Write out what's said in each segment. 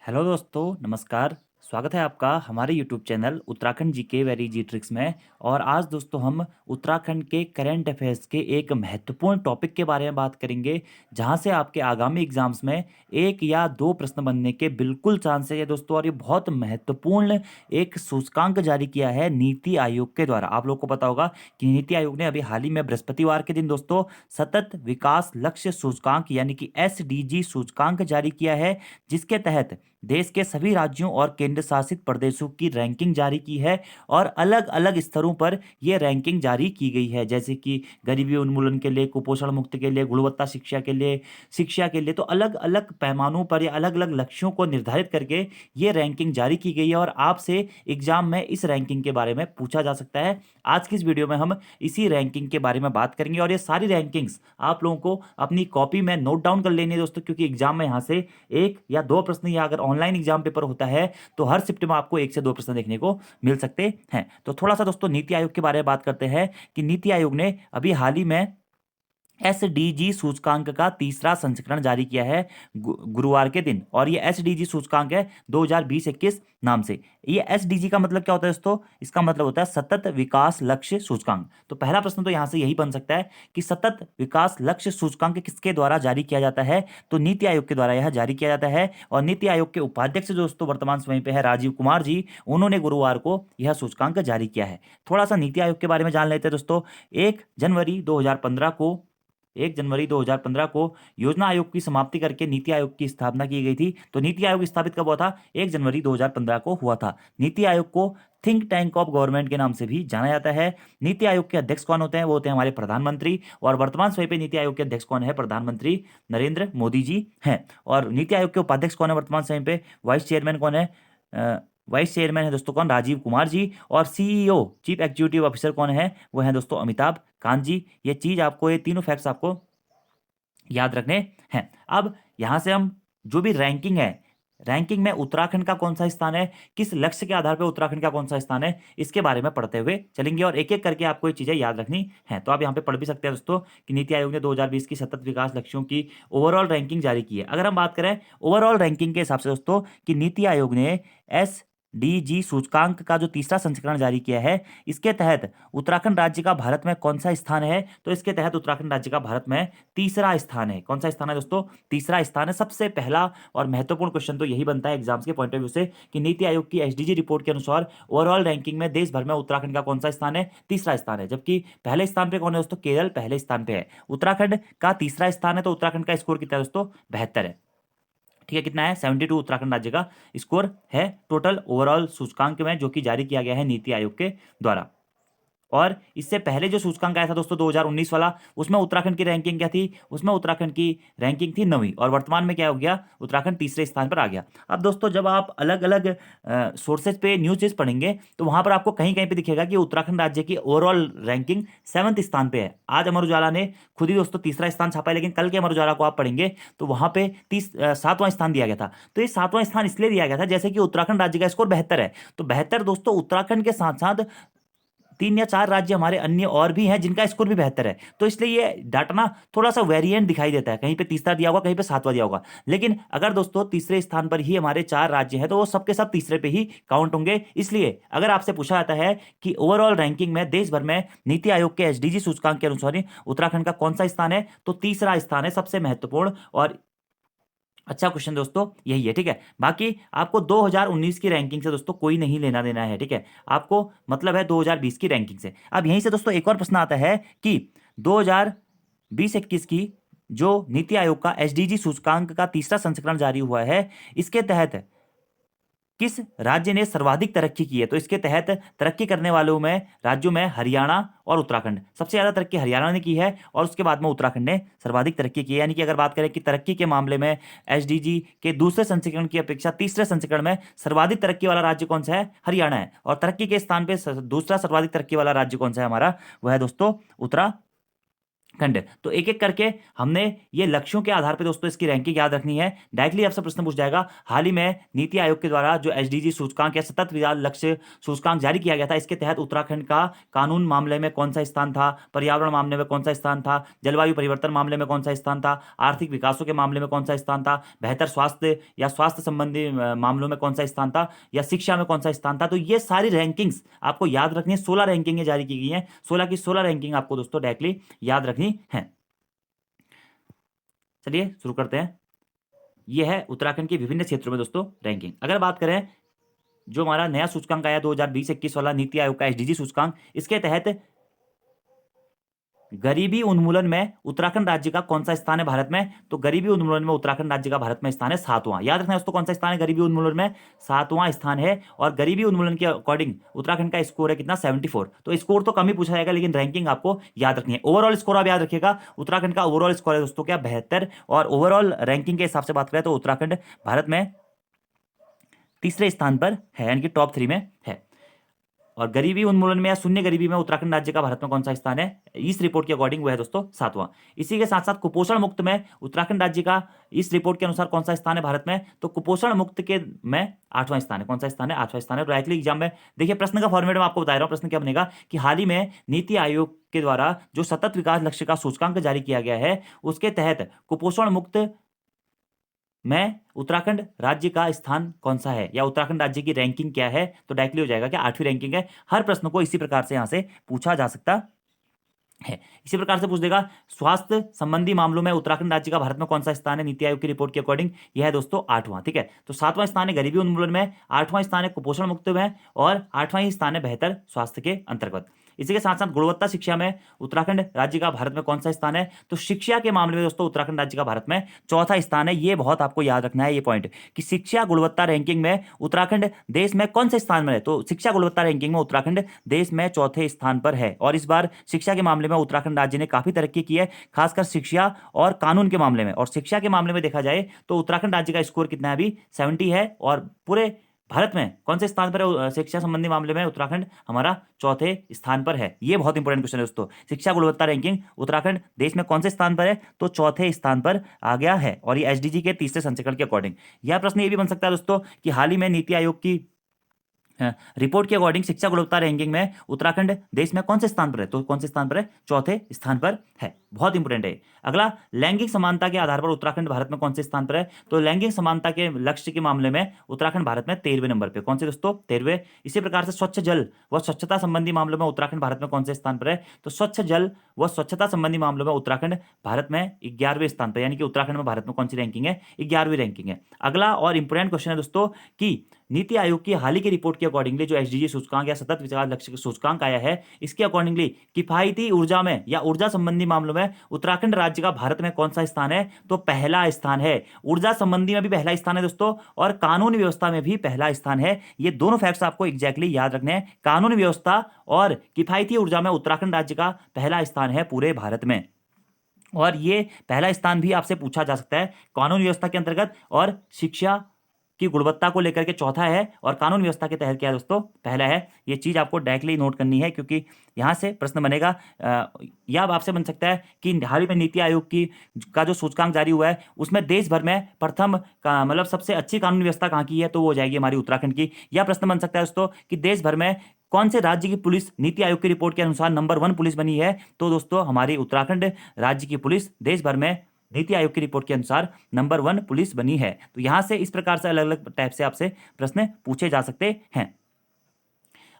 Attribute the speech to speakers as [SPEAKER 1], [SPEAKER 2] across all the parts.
[SPEAKER 1] Hello दोस्तों, नमस्कार। स्वागत है आपका हमारे यूट्यूब चैनल उत्तराखंड जीके वेरी जी ट्रिक्स में। और आज दोस्तों हम उत्तराखंड के करंट अफेयर्स के एक महत्वपूर्ण टॉपिक के बारे में बात करेंगे, जहां से आपके आगामी एग्जाम्स में एक या दो प्रश्न बनने के बिल्कुल चांस है दोस्तों। और ये बहुत महत्वपूर्ण एक सूचकांक जारी किया है नीति आयोग के द्वारा। आप लोग को पता होगा कि नीति आयोग ने अभी हाल ही में बृहस्पतिवार के दिन दोस्तों सतत विकास लक्ष्य सूचकांक यानी कि एसडीजी सूचकांक जारी किया है, जिसके तहत देश के सभी राज्यों और केंद्र शासित प्रदेशों की रैंकिंग जारी की है। और अलग अलग स्तरों पर यह रैंकिंग जारी की गई है, जैसे कि गरीबी उन्मूलन के लिए, कुपोषण मुक्त के लिए, गुणवत्ता शिक्षा के लिए। तो अलग अलग पैमानों पर या अलग अलग लक्ष्यों को निर्धारित करके ये रैंकिंग जारी की गई है। और आपसे एग्जाम में इस रैंकिंग के बारे में पूछा जा सकता है। आज की इस वीडियो में हम इसी रैंकिंग के बारे में बात करेंगे। और ये सारी रैंकिंग्स आप लोगों को अपनी कॉपी में नोट डाउन कर लेनी है दोस्तों, क्योंकि एग्जाम में यहाँ से एक या दो प्रश्न, या अगर ऑनलाइन एग्जाम पेपर होता है तो हर शिफ्ट में आपको एक से दो प्रश्न देखने को मिल सकते हैं। तो थोड़ा सा दोस्तों नीति आयोग के बारे में बात करते हैं कि नीति आयोग ने अभी हाल ही में एसडीजी सूचकांक का तीसरा संस्करण जारी किया है गुरुवार के दिन। और ये एसडीजी सूचकांक है 2020-21 नाम से। ये एसडीजी का मतलब क्या होता है दोस्तों? इसका मतलब होता है सतत विकास लक्ष्य सूचकांक। तो पहला प्रश्न तो यहां से यही बन सकता है कि सतत विकास लक्ष्य सूचकांक किसके द्वारा जारी किया जाता है? तो नीति आयोग के द्वारा यह जारी किया जाता है। और नीति आयोग के उपाध्यक्ष दोस्तों वर्तमान समय पे है राजीव कुमार जी। उन्होंने गुरुवार को यह सूचकांक जारी किया है। थोड़ा सा नीति आयोग के बारे में जान लेते हैं दोस्तों। 1 जनवरी 2015 को योजना आयोग की समाप्ति करके नीति आयोग की स्थापना की गई थी। तो नीति आयोग स्थापित कब हुआ था? 1 जनवरी 2015 को हुआ था। नीति आयोग को थिंक टैंक ऑफ गवर्नमेंट के नाम से भी जाना जाता है। नीति आयोग के अध्यक्ष कौन होते हैं? वो होते हैं हमारे प्रधानमंत्री। और वर्तमान समय पे नीति आयोग के अध्यक्ष कौन है? प्रधानमंत्री नरेंद्र मोदी जी हैं। और नीति आयोग के उपाध्यक्ष कौन है वर्तमान समय पे? वाइस चेयरमैन कौन है? वाइस चेयरमैन है दोस्तों कौन? राजीव कुमार जी। और सीईओ चीफ एग्जीक्यूटिव ऑफिसर कौन है? वो है दोस्तों अमिताभ कांत जी। ये चीज आपको, ये तीनों फैक्ट्स आपको याद रखने हैं। अब यहां से हम जो भी रैंकिंग है, रैंकिंग में उत्तराखंड का कौन सा स्थान है, किस लक्ष्य के आधार पर उत्तराखंड का कौन सा स्थान है, इसके बारे में पढ़ते हुए चलेंगे। और एक एक करके आपको ये चीजें याद रखनी है। तो आप यहाँ पे पढ़ भी सकते हैं दोस्तों कि नीति आयोग ने 2020 की सतत विकास लक्ष्यों की ओवरऑल रैंकिंग जारी की है। अगर हम बात करें ओवरऑल रैंकिंग के हिसाब से दोस्तों कि नीति आयोग ने एस डीजी सूचकांक का जो तीसरा संस्करण जारी किया है, इसके तहत उत्तराखंड राज्य का भारत में कौन सा स्थान है? तो इसके तहत उत्तराखंड राज्य का भारत में तीसरा स्थान है। कौन सा स्थान है दोस्तों? तीसरा स्थान है। सबसे पहला और महत्वपूर्ण क्वेश्चन तो यही बनता है एग्जाम्स के पॉइंट ऑफ व्यू से कि नीति आयोग की एसडीजी रिपोर्ट के अनुसार ओवरऑल रैंकिंग में देश भर में उत्तराखंड का कौन सा स्थान है? तीसरा स्थान है। जबकि पहले स्थान पे कौन है दोस्तों? केरल पहले स्थान पे है। उत्तराखंड का तीसरा स्थान है। तो उत्तराखंड का स्कोर कितना है दोस्तों? 72 है। ठीक है, कितना है? 72 उत्तराखंड राज्य का स्कोर है टोटल ओवरऑल सूचकांक में, जो कि जारी किया गया है नीति आयोग के द्वारा। और इससे पहले जो सूचकांक आया था दोस्तों 2019 वाला, उसमें उत्तराखंड की रैंकिंग क्या थी? उसमें उत्तराखंड की रैंकिंग थी 9वीं। और वर्तमान में क्या हो गया? उत्तराखंड तीसरे स्थान पर आ गया। अब दोस्तों जब आप अलग अलग सोर्सेज पे न्यूज़ पढ़ेंगे तो वहां पर आपको कहीं कहीं पे दिखेगा कि उत्तराखंड राज्य की ओवरऑल रैंकिंग 7वें स्थान पे है। आज अमर उजाला ने खुद ही दोस्तों तीसरा स्थान छापा है, लेकिन कल के अमर उजाला को आप पढ़ेंगे तो वहां पे 7वां स्थान दिया गया था। तो ये 7वां स्थान इसलिए दिया गया था जैसे कि उत्तराखंड राज्य का स्कोर 72 है। तो 72 दोस्तों उत्तराखंड के साथ साथ 3 या 4 राज्य हमारे अन्य और भी हैं जिनका स्कोर भी 72 है। तो इसलिए ये डाटा ना थोड़ा सा वेरिएंट दिखाई देता है, कहीं पे तीसरा दिया होगा, कहीं पे 7वां दिया होगा। लेकिन अगर दोस्तों तीसरे स्थान पर ही हमारे 4 राज्य हैं तो वो सबके सब तीसरे पे ही काउंट होंगे। इसलिए अगर आपसे पूछा जाता है कि ओवरऑल रैंकिंग में देश भर में नीति आयोग के एसडीजी सूचकांक के अनुसार उत्तराखंड का कौन सा स्थान है, तो तीसरा स्थान है, सबसे महत्वपूर्ण और अच्छा क्वेश्चन दोस्तों यही है। ठीक है, बाकी आपको 2019 की रैंकिंग से दोस्तों कोई नहीं लेना देना है। ठीक है, आपको मतलब है 2020 की रैंकिंग से। अब यहीं से दोस्तों एक और प्रश्न आता है कि 2020-21 की जो नीति आयोग का एसडीजी सूचकांक का तीसरा संस्करण जारी हुआ है, इसके तहत किस राज्य ने सर्वाधिक तरक्की की है? तो इसके तहत तरक्की करने वालों में राज्यों में हरियाणा और उत्तराखंड, सबसे ज्यादा तरक्की हरियाणा ने की है और उसके बाद में उत्तराखंड ने सर्वाधिक तरक्की की है। यानी कि अगर बात करें कि तरक्की के मामले में एसडीजी के दूसरे संस्करण की अपेक्षा तीसरे संस्करण में सर्वाधिक तरक्की वाला राज्य कौन सा है? हरियाणा है। और तरक्की के स्थान पे दूसरा सर्वाधिक तरक्की वाला राज्य कौन सा है हमारा? वह है दोस्तों खंड। तो एक एक करके हमने ये लक्ष्यों के आधार पे दोस्तों इसकी रैंकिंग याद रखनी है। डायरेक्टली आपसे प्रश्न पूछ जाएगा, हाल ही में नीति आयोग के द्वारा जो एसडीजी सूचकांक या सतत विकास लक्ष्य सूचकांक जारी किया गया था, इसके तहत उत्तराखंड का कानून मामले में कौन सा स्थान था, पर्यावरण मामले में कौन सा स्थान था, जलवायु परिवर्तन मामले में कौन सा स्थान था, आर्थिक विकासों के मामले में कौन सा स्थान था, बेहतर स्वास्थ्य या स्वास्थ्य संबंधी मामलों में कौन सा स्थान था, या शिक्षा में कौन सा स्थान था। तो ये सारी रैंकिंग्स आपको याद रखनी है। 16 रैंकिंग जारी की गई हैं, 16 की 16 रैंकिंग आपको दोस्तों डायरेक्टली याद रखनी है। चलिए शुरू करते हैं। यह है उत्तराखंड के विभिन्न क्षेत्रों में दोस्तों रैंकिंग। अगर बात करें जो हमारा नया सूचकांक आया 2020-21 वाला नीति आयोग का एसडीजी सूचकांक, इसके तहत गरीबी उन्मूलन में उत्तराखंड राज्य का कौन सा स्थान है भारत में? तो गरीबी उन्मूलन में उत्तराखंड राज्य का भारत में स्थान है 7वां। याद रखना है दोस्तों, कौन सा स्थान है गरीबी उन्मूलन में? 7वां स्थान है। और गरीबी उन्मूलन के अकॉर्डिंग उत्तराखंड का स्कोर है कितना? 74। तो स्कोर तो कम ही पूछा जाएगा, लेकिन रैंकिंग आपको याद रखनी है। ओवरऑल स्कोर आप याद रखिएगा, उत्तराखंड का ओवरऑल स्कोर है दोस्तों क्या? 72। और ओवरऑल रैंकिंग के हिसाब से बात करें तो उत्तराखंड भारत में तीसरे स्थान पर है, यानी कि टॉप 3 में है। और गरीबी उन्मूलन में या शून्य गरीबी में उत्तराखंड राज्य का भारत में कौन सा स्थान है? इस रिपोर्ट के अकॉर्डिंग वो है दोस्तों 7वां। इसी के साथ साथ कुपोषण मुक्त में उत्तराखंड राज्य का इस रिपोर्ट के अनुसार कौन सा स्थान है भारत में? तो कुपोषण मुक्त के में 8वां स्थान है। कौन सा स्थान है? 8वां स्थान है। डायरेक्टली एग्जाम में देखिए प्रश्न का फॉर्मेट में आपको बता रहा हूं। प्रश्न क्या बनेगा कि हाल ही में नीति आयोग के द्वारा जो सतत विकास लक्ष्य का सूचकांक जारी किया गया है, उसके तहत कुपोषण मुक्त में उत्तराखंड राज्य का स्थान कौन सा है, या उत्तराखंड राज्य की रैंकिंग क्या है? तो डायरेक्टली हो जाएगा कि 8वीं रैंकिंग है। हर प्रश्न को इसी प्रकार से यहां से पूछा जा सकता है। इसी प्रकार से पूछ देगा स्वास्थ्य संबंधी मामलों में उत्तराखंड राज्य का भारत में कौन सा स्थान है नीति आयोग की रिपोर्ट के अकॉर्डिंग? यह है दोस्तों 8वां। ठीक है, तो 7वां स्थान है गरीबी उन्मूलन में, 8वां स्थान है कुपोषण मुक्त में, और 8वां ही स्थान है बेहतर स्वास्थ्य के अंतर्गत। इसी के साथ साथ गुणवत्ता शिक्षा में उत्तराखंड राज्य का भारत में कौन सा स्थान है? तो शिक्षा के मामले में दोस्तों उत्तराखंड राज्य का भारत में 4था स्थान है। ये बहुत आपको याद रखना है ये पॉइंट कि शिक्षा गुणवत्ता रैंकिंग में उत्तराखंड देश में कौन से स्थान में है? तो शिक्षा गुणवत्ता रैंकिंग में उत्तराखंड देश में 4थे स्थान पर है। और इस बार शिक्षा के मामले में उत्तराखंड राज्य ने काफी तरक्की की है, खासकर शिक्षा और कानून के मामले में। और शिक्षा के मामले में देखा जाए तो उत्तराखंड राज्य का स्कोर कितना है? अभी 70 है। और पूरे भारत में कौन से स्थान पर है शिक्षा संबंधी मामले में? उत्तराखंड हमारा 4थे स्थान पर है। ये बहुत इंपॉर्टेंट क्वेश्चन है दोस्तों। शिक्षा गुणवत्ता रैंकिंग उत्तराखंड देश में कौन से स्थान पर है? तो 4थे स्थान पर आ गया है, और ये एसडीजी के तीसरे संस्करण के अकॉर्डिंग। यह प्रश्न ये भी बन सकता है दोस्तों कि हाल ही में नीति आयोग की रिपोर्ट के अकॉर्डिंग शिक्षा गुणवत्ता रैंकिंग में उत्तराखंड देश में कौन से स्थान पर है? तो कौन से स्थान पर है? 4थे स्थान पर है। बहुत इंपॉर्टेंट है। अगला, लैंगिक समानता के आधार पर उत्तराखंड भारत में कौन से स्थान पर है? तो लैंगिक समानता के लक्ष्य के मामले में उत्तराखंड भारत में 13वें नंबर पे। कौन से दोस्तों? 13वें। इसी प्रकार से स्वच्छ जल व स्वच्छता संबंधी मामलों में उत्तराखंड भारत में कौन से स्थान पर है? तो स्वच्छ जल व स्वच्छता संबंधी मामलों में उत्तराखंड भारत में 11वें स्थान पर, यानी कि उत्तराखंड में भारत में कौन सी रैंकिंग है? 11वीं रैंकिंग है। अगला और इंपॉर्टेंट क्वेश्चन है दोस्तों कि नीति आयोग की हाल ही की रिपोर्ट के अकॉर्डिंगली जो एसडीजी सूचकांक या सतत विकास लक्ष्य का सूचकांक आया है, इसके अकॉर्डिंगली किफायती ऊर्जा में या ऊर्जा संबंधी मामलों में उत्तराखंड राज्य का भारत में कौन सा स्थान है? तो पहला स्थान है। ऊर्जा संबंधी में भी पहला स्थान है दोस्तों, और कानून व्यवस्था में भी पहला स्थान है। ये दोनों फैक्ट्स आपको एग्जैक्टली याद रखने हैं। कानून व्यवस्था और किफायती ऊर्जा में उत्तराखंड राज्य का पहला स्थान है पूरे भारत में। और ये पहला स्थान भी आपसे पूछा जा सकता है कानून व्यवस्था के अंतर्गत, और शिक्षा की गुणवत्ता को लेकर के 4था है, और कानून व्यवस्था के तहत क्या है दोस्तों? पहला है। ये चीज आपको डायरेक्टली नोट करनी है, क्योंकि यहां से प्रश्न बनेगा। या आपसे बन सकता है कि हाल ही में नीति आयोग की का जो सूचकांक जारी हुआ है, उसमें देश भर में प्रथम का मतलब सबसे अच्छी कानून व्यवस्था कहाँ की है? तो वो हो जाएगी हमारी उत्तराखंड की। यह प्रश्न बन सकता है दोस्तों कि देश भर में कौन से राज्य की पुलिस नीति आयोग की रिपोर्ट के अनुसार नंबर 1 पुलिस बनी है? तो दोस्तों हमारी उत्तराखंड राज्य की पुलिस देश भर में नीति आयोग की रिपोर्ट के अनुसार नंबर 1 पुलिस बनी है। तो यहां से इस प्रकार से अलग अलग टाइप से आपसे प्रश्न पूछे जा सकते हैं।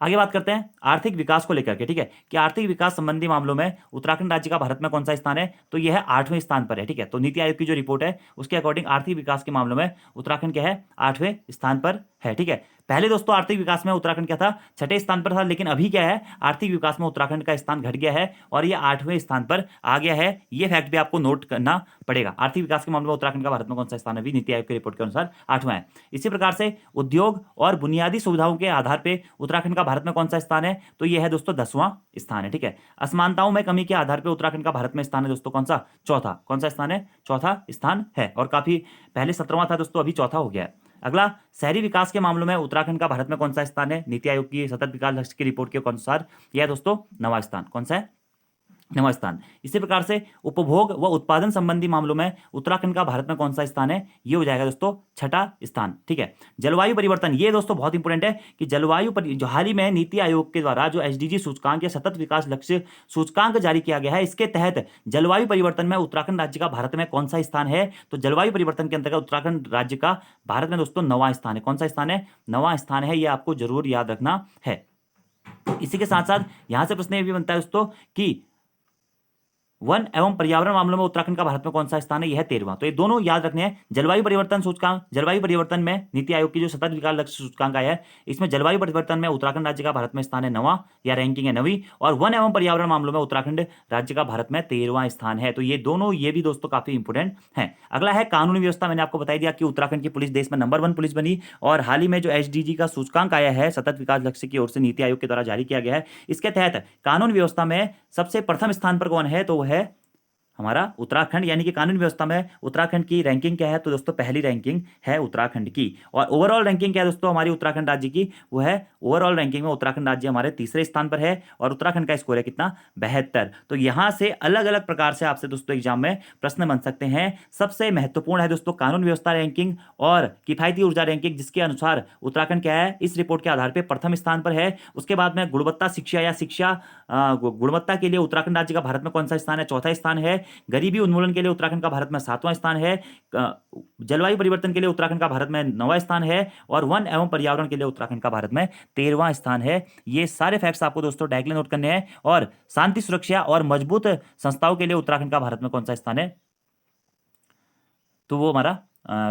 [SPEAKER 1] आगे बात करते हैं आर्थिक विकास को लेकर के। ठीक है, कि आर्थिक विकास संबंधी मामलों में उत्तराखंड राज्य का भारत में कौन सा स्थान है? तो यह है 8वें स्थान पर है। ठीक है, तो नीति आयोग की जो रिपोर्ट है उसके अकॉर्डिंग आर्थिक विकास के मामलों में उत्तराखंड क्या है? 8वें स्थान पर है। ठीक है, पहले दोस्तों आर्थिक विकास में उत्तराखंड क्या था? 6ठे स्थान पर था, लेकिन अभी क्या है? आर्थिक विकास में उत्तराखंड का स्थान घट गया है और ये 8वें स्थान पर आ गया है। ये फैक्ट भी आपको नोट करना पड़ेगा। आर्थिक विकास के मामले में उत्तराखंड का भारत में कौन सा स्थान है? अभी नीति आयोग की रिपोर्ट के अनुसार 8वां है। इसी प्रकार से उद्योग और बुनियादी सुविधाओं के आधार पर उत्तराखंड का भारत में कौन सा स्थान है? तो यह है दोस्तों 10वां स्थान है। ठीक है, असमानताओं में कमी के आधार पर उत्तराखंड का भारत में स्थान है दोस्तों कौन सा? चौथा। कौन सा स्थान है? चौथा स्थान है, और काफी पहले 17वां था दोस्तों, अभी चौथा हो गया है। अगला, शहरी विकास के मामलों में उत्तराखंड का भारत में कौन सा स्थान है? नीति आयोग की सतत विकास लक्ष्य की रिपोर्ट के अनुसार यह दोस्तों 9वां स्थान। कौन सा है? 9वां स्थान। इसी प्रकार से उपभोग व उत्पादन संबंधी मामलों में उत्तराखंड का भारत में कौन सा स्थान है, ये हो जाएगा दोस्तों 6ठा स्थान। ठीक है। जलवायु परिवर्तन, ये दोस्तों बहुत इंपॉर्टेंट है कि जो हाल ही में नीति आयोग के द्वारा जो एसडीजी सूचकांक या सतत विकास लक्ष्य सूचकांक जारी किया गया है, इसके तहत जलवायु परिवर्तन में उत्तराखंड राज्य का भारत में कौन सा स्थान है, तो जलवायु परिवर्तन के अंतर्गत उत्तराखंड राज्य का भारत में दोस्तों 9वां स्थान है। कौन सा स्थान है, 9वां स्थान है, यह आपको जरूर याद रखना है। इसी के साथ साथ यहां से प्रश्न ये भी बनता है दोस्तों कि वन एवं पर्यावरण मामलों में उत्तराखंड का भारत में कौन सा स्थान है, यह 13वां। तो ये दोनों याद रखने हैं। जलवायु परिवर्तन सूचकांक, जलवायु परिवर्तन में नीति आयोग की जो सतत विकास लक्ष्य सूचकांक आया है, इसमें जलवायु परिवर्तन में उत्तराखंड राज्य का भारत में स्थान है 9वां या रैंकिंग है 9वीं, और वन एवं पर्यावरण मामलों में उत्तराखंड राज्य का भारत में 13वां स्थान है। तो ये दोनों, ये भी दोस्तों काफी इंपोर्टेंट है। अगला है कानूनी व्यवस्था। मैंने आपको बता दिया कि उत्तराखंड की पुलिस देश में नंबर 1 पुलिस बनी, और हाल ही में जो एसडीजी का सूचकांक आया है सतत विकास लक्ष्य की ओर से नीति आयोग के द्वारा जारी किया गया है, इसके तहत कानून व्यवस्था में सबसे प्रथम स्थान पर कौन है, तो वह है हमारा उत्तराखंड। यानी कि कानून व्यवस्था में उत्तराखंड की रैंकिंग क्या है, तो दोस्तों पहली रैंकिंग है उत्तराखंड की। और ओवरऑल रैंकिंग क्या है दोस्तों हमारी उत्तराखंड राज्य की, वो है ओवरऑल रैंकिंग में उत्तराखंड राज्य हमारे तीसरे स्थान पर है, और उत्तराखंड का स्कोर है कितना, 72। तो यहां से अलग अलग प्रकार से आपसे दोस्तों एग्जाम में प्रश्न बन सकते हैं। सबसे महत्वपूर्ण है दोस्तों कानून व्यवस्था रैंकिंग और किफायती ऊर्जा रैंकिंग, जिसके अनुसार उत्तराखंड क्या है, इस रिपोर्ट के आधार पर प्रथम स्थान पर है। उसके बाद में गुणवत्ता शिक्षा या शिक्षा गुणवत्ता के लिए उत्तराखंड राज्य का भारत में कौन सा स्थान है, चौथा स्थान है। गरीबी उन्मूलन के लिए उत्तराखंड का भारत में 7वां स्थान है। जलवायु परिवर्तन के लिए उत्तराखंड का भारत में 9वां स्थान है, और वन एवं पर्यावरण के लिए उत्तराखंड का भारत में 13वां स्थान है। ये सारे फैक्ट्स आपको दोस्तों डायरेक्टली नोट करने हैं। और शांति सुरक्षा और मजबूत संस्थाओं के लिए उत्तराखंड का भारत में कौन सा स्थान है, तो वो हमारा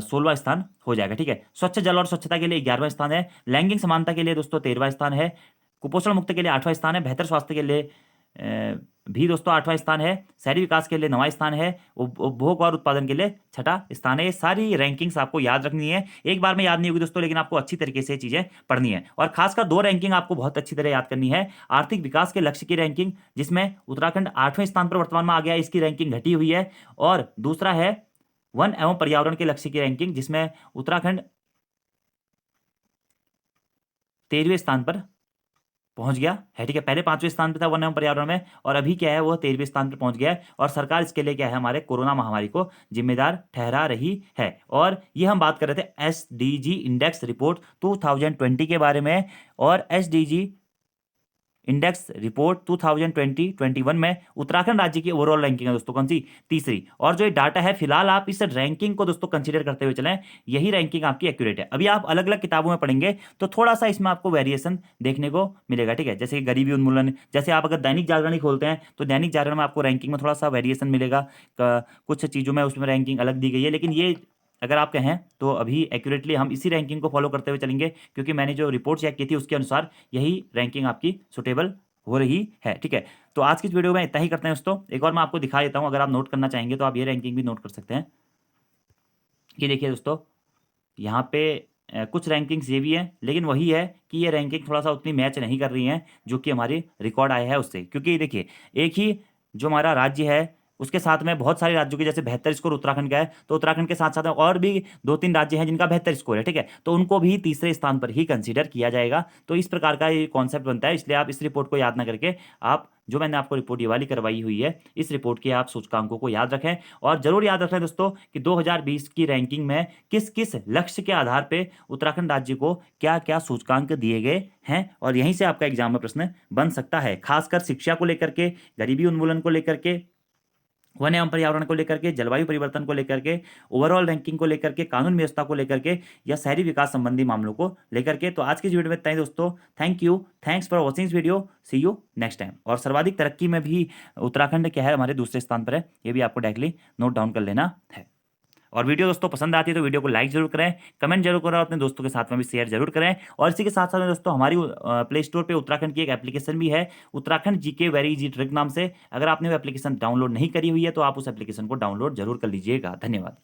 [SPEAKER 1] 16वां स्थान हो जाएगा। ठीक है। स्वच्छ जल और स्वच्छता के लिए 11वां स्थान है। लैंगिक समानता के लिए दोस्तों 13वां स्थान है। कुपोषण मुक्त के लिए 8वां स्थान है। बेहतर स्वास्थ्य के लिए भी दोस्तों 8वां स्थान है। शहरी विकास के लिए 9वां स्थान है। उपभोग और उत्पादन के लिए 6ठा स्थान है। ये सारी रैंकिंग्स आपको याद रखनी है। एक बार में याद नहीं होगी दोस्तों, लेकिन आपको अच्छी तरीके से चीजें पढ़नी है। और खासकर 2 रैंकिंग आपको बहुत अच्छी तरह याद करनी है। आर्थिक विकास के लक्ष्य की रैंकिंग, जिसमें उत्तराखंड 8वें स्थान पर वर्तमान में आ गया है, इसकी रैंकिंग घटी हुई है। और दूसरा है वन एवं पर्यावरण के लक्ष्य की रैंकिंग, जिसमें उत्तराखंड 13वें स्थान पर पहुंच गया है। ठीक है। पहले 5वें स्थान पे था वन एवं पर्यावरण में, और अभी क्या है, वो 13वें स्थान पे पहुंच गया है। और सरकार इसके लिए क्या है, हमारे कोरोना महामारी को जिम्मेदार ठहरा रही है। और ये हम बात कर रहे थे एसडीजी इंडेक्स रिपोर्ट 2020 के बारे में। और एसडीजी इंडेक्स रिपोर्ट 2020-21 में उत्तराखंड राज्य की ओवरऑल रैंकिंग है दोस्तों कौन सी, तीसरी। और जो ये डाटा है, फिलहाल आप इस रैंकिंग को दोस्तों कंसीडर करते हुए चलें, यही रैंकिंग आपकी एक्यूरेट है। अभी आप अलग अलग किताबों में पढ़ेंगे तो थोड़ा सा इसमें आपको वेरिएशन देखने को मिलेगा। ठीक है। जैसे कि गरीबी उन्मूलन, जैसे आप अगर दैनिक जागरण ही खोलते हैं तो दैनिक जागरण में आपको रैंकिंग में थोड़ा सा वेरिएशन मिलेगा। कुछ चीज़ों में उसमें रैंकिंग अलग दी गई है, लेकिन ये अगर आप कहें तो अभी एक्यूरेटली हम इसी रैंकिंग को फॉलो करते हुए चलेंगे, क्योंकि मैंने जो रिपोर्ट चेक की थी उसके अनुसार यही रैंकिंग आपकी सुटेबल हो रही है। ठीक है। तो आज की इस वीडियो में इतना ही करते हैं दोस्तों। एक और मैं आपको दिखा देता हूं, अगर आप नोट करना चाहेंगे तो आप ये रैंकिंग भी नोट कर सकते हैं। ये देखिए दोस्तों, यहाँ पे कुछ रैंकिंग्स ये भी हैं, लेकिन वही है कि ये रैंकिंग थोड़ा सा उतनी मैच नहीं कर रही हैं जो कि हमारी रिकॉर्ड आया है उससे। क्योंकि देखिए, एक ही जो हमारा राज्य है उसके साथ में बहुत सारे राज्यों के जैसे बेहतर स्कोर उत्तराखंड का है, तो उत्तराखंड के साथ साथ और भी 2-3 राज्य हैं जिनका बेहतर स्कोर है। ठीक है। तो उनको भी तीसरे स्थान पर ही कंसीडर किया जाएगा। तो इस प्रकार का ये कॉन्सेप्ट बनता है। इसलिए आप इस रिपोर्ट को याद ना करके, आप जो मैंने आपको रिपोर्ट ये वाली करवाई हुई है, इस रिपोर्ट के आप सूचकांकों को याद रखें। और जरूर याद रखें दोस्तों कि 2020 की रैंकिंग में किस किस लक्ष्य के आधार पर उत्तराखंड राज्य को क्या क्या सूचकांक दिए गए हैं। और यहीं से आपका एग्जाम में प्रश्न बन सकता है, खासकर शिक्षा को लेकर के, गरीबी उन्मूलन को लेकर के, वन एवं पर्यावरण को लेकर के, जलवायु परिवर्तन को लेकर के, ओवरऑल रैंकिंग को लेकर के, कानून व्यवस्था को लेकर के, या शहरी विकास संबंधी मामलों को लेकर के। तो आज की इस वीडियो में इतना ही दोस्तों। Thank you, thanks for watching this video, see you next time. और सर्वाधिक तरक्की में भी उत्तराखंड क्या है, हमारे दूसरे स्थान पर है, ये भी आपको डायरेक्टली नोट डाउन कर लेना है। और वीडियो दोस्तों पसंद आती है तो वीडियो को लाइक जरूर करें, कमेंट जरूर करें, और अपने दोस्तों के साथ में भी शेयर जरूर करें। और इसी के साथ साथ में दोस्तों हमारी प्ले स्टोर पे उत्तराखंड की एक एप्लीकेशन भी है, Uttarakhand GK very easy trick नाम से। अगर आपने वो एप्लीकेशन डाउनलोड नहीं करी हुई है तो आप उस एप्लीकेशन को डाउनलोड जरूर कर लीजिएगा। धन्यवाद।